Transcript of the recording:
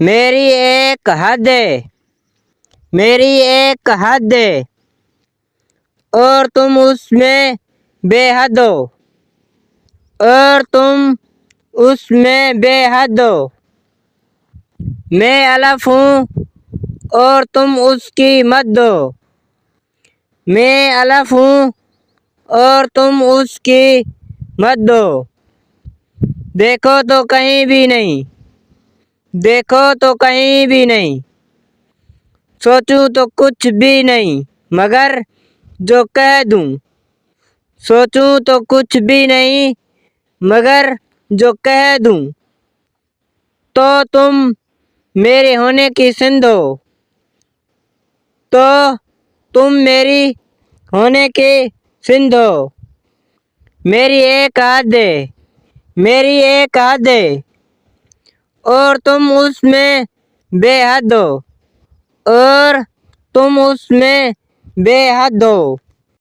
मेरी एक हद है, मेरी एक हद है और तुम उसमें बेहद हो, और तुम उसमें बेहद हो। मैं अलफ हूँ और तुम उसकी मद हो। मैं अलफ हूँ और तुम उसकी मद हो। देखो तो कहीं भी नहीं, देखो तो कहीं भी नहीं। सोचूं तो कुछ भी नहीं, मगर जो कह दूं। सोचूं तो कुछ भी नहीं, मगर जो कह दूं। तो तुम मेरे होने की सिंध हो, तो तुम मेरी होने की सिंध हो। मेरी एक हद है, मेरी एक हद है और तुम उसमें बेहद हो, और तुम उसमें बेहद हो।